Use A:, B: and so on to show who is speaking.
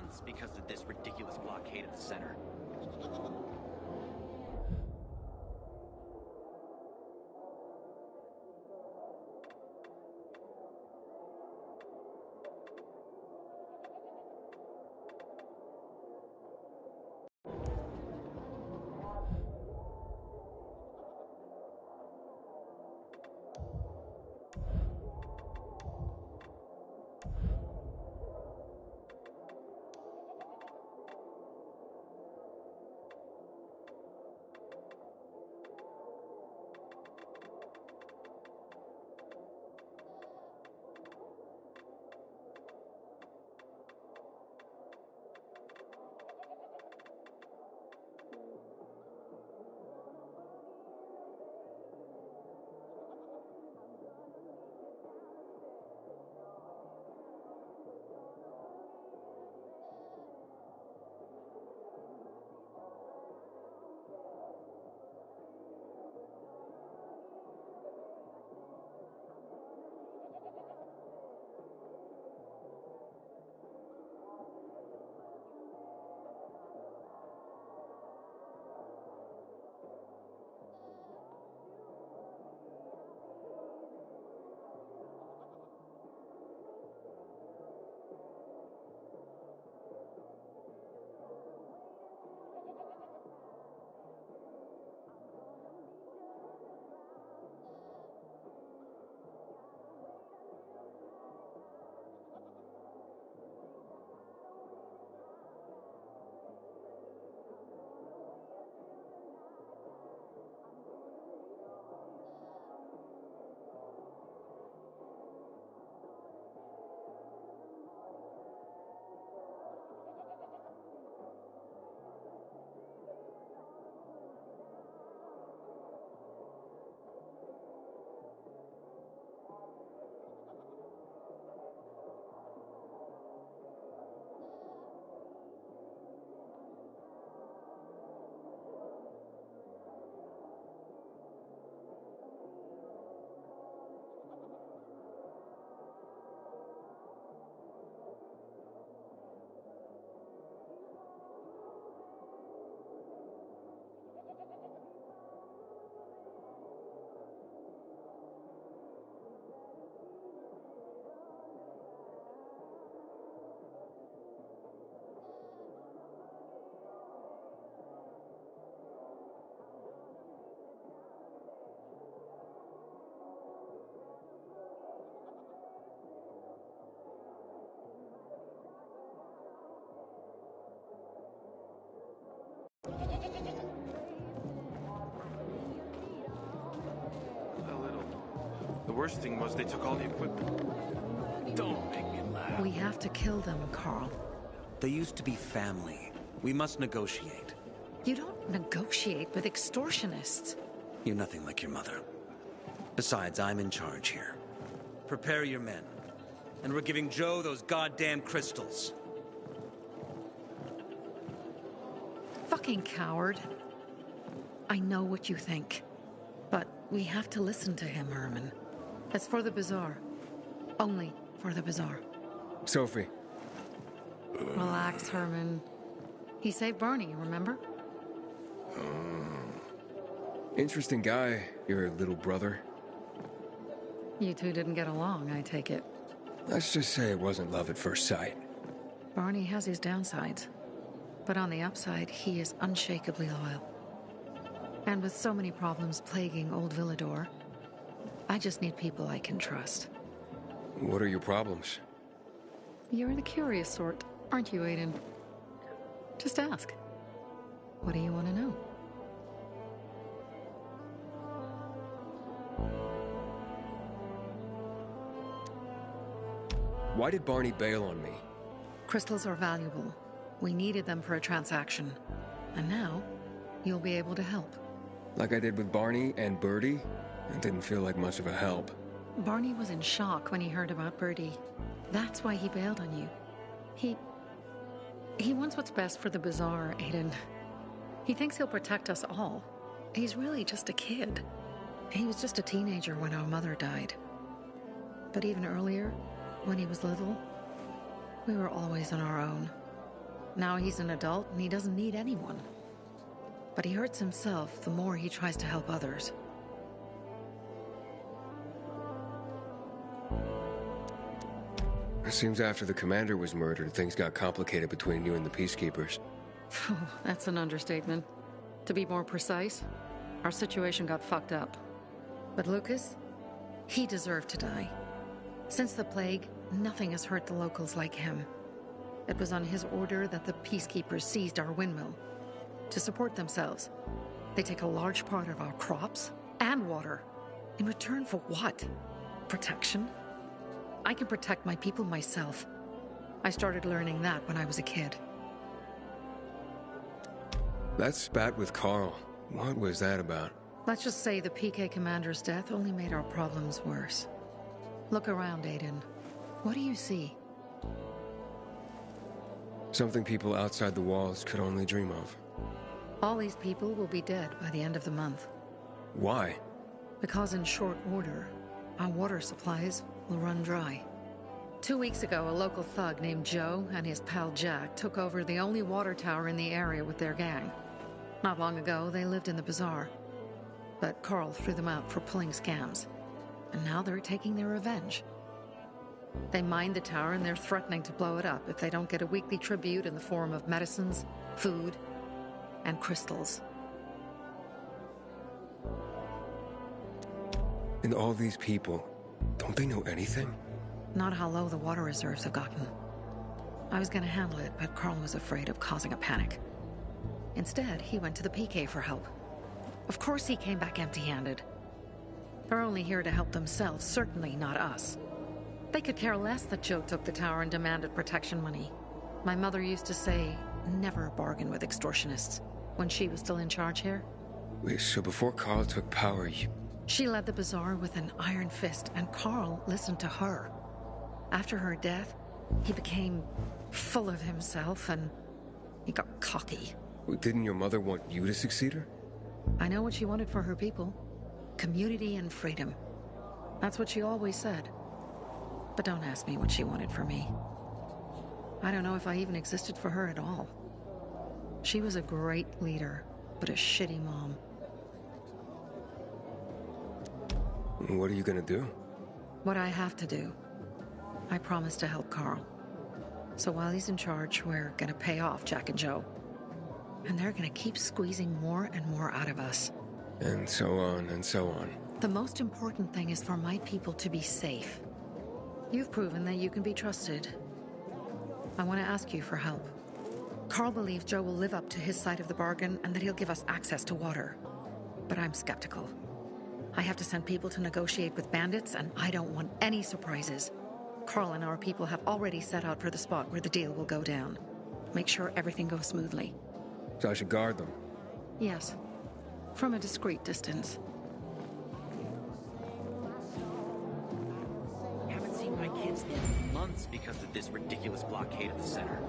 A: months because of this ridiculous blockade at the center.
B: The worst thing was they took all the equipment.
C: Don't make me laugh.
D: We have to kill them, Carl.
E: They used to be family. We must negotiate.
D: You don't negotiate with extortionists.
E: You're nothing like your mother. Besides, I'm in charge here. Prepare your men. And we're giving Joe those goddamn crystals.
D: Fucking coward. I know what you think. But we have to listen to him, Herman. It's for the bazaar. Only for the bazaar.
C: Sophie.
D: Relax, Herman. He saved Barney, remember?
C: Interesting guy, your little brother.
D: You two didn't get along, I take it.
C: Let's just say it wasn't love at first sight.
D: Barney has his downsides. But on the upside, he is unshakably loyal. And with so many problems plaguing old Villador, I just need people I can trust.
C: What are your problems?
D: You're the curious sort, aren't you, Aiden? Just ask. What do you want to know?
C: Why did Barney bail on me?
D: Crystals are valuable. We needed them for a transaction. And now, you'll be able to help.
C: Like I did with Barney and Birdie? It didn't feel like much of a help.
D: Barney was in shock when he heard about Birdie. That's why he bailed on you. He wants what's best for the bazaar, Aiden. He thinks he'll protect us all. He's really just a kid. He was just a teenager when our mother died. But even earlier, when he was little, we were always on our own. Now he's an adult and he doesn't need anyone. But he hurts himself the more he tries to help others.
C: It seems after the commander was murdered, things got complicated between you and the peacekeepers.
D: That's an understatement. To be more precise, our situation got fucked up. But Lucas, he deserved to die. Since the plague, nothing has hurt the locals like him. It was on his order that the peacekeepers seized our windmill. To support themselves, they take a large part of our crops and water. In return for what? Protection? I can protect my people myself. I started learning that when I was a kid.
C: That spat with Carl, what was that about?
D: Let's just say the PK commander's death only made our problems worse. Look around, Aiden. What do you see?
C: Something people outside the walls could only dream of.
D: All these people will be dead by the end of the month.
C: Why?
D: Because in short order, our water supplies will run dry. 2 weeks ago, a local thug named Joe and his pal Jack took over the only water tower in the area with their gang. Not long ago, they lived in the bazaar. But Carl threw them out for pulling scams. And now they're taking their revenge. They mined the tower and they're threatening to blow it up if they don't get a weekly tribute in the form of medicines, food, and crystals.
C: And all these people, don't they know anything?
D: Not how low the water reserves have gotten. I was gonna handle it, but Carl was afraid of causing a panic. Instead, he went to the PK for help. Of course he came back empty-handed. They're only here to help themselves, certainly not us. They could care less that Joe took the tower and demanded protection money. My mother used to say, never bargain with extortionists, when she was still in charge here.
C: Wait, so before Carl took power,
D: She led the bazaar with an iron fist, and Carl listened to her. After her death, he became full of himself, and he got cocky.
C: Didn't your mother want you to succeed her?
D: I know what she wanted for her people. Community and freedom. That's what she always said. But don't ask me what she wanted for me. I don't know if I even existed for her at all. She was a great leader, but a shitty mom.
C: What are you gonna do?
D: What I have to do. I promised to help Carl. So while he's in charge, we're gonna pay off Jack and Joe. And they're gonna keep squeezing more and more out of us.
C: And so on and so on.
D: The most important thing is for my people to be safe. You've proven that you can be trusted. I want to ask you for help. Carl believes Joe will live up to his side of the bargain and that he'll give us access to water. But I'm skeptical. I have to send people to negotiate with bandits, and I don't want any surprises. Carl and our people have already set out for the spot where the deal will go down. Make sure everything goes smoothly.
C: So I should guard them?
D: Yes. From a discreet distance.
A: Haven't seen my kids in months because of this ridiculous blockade at the center.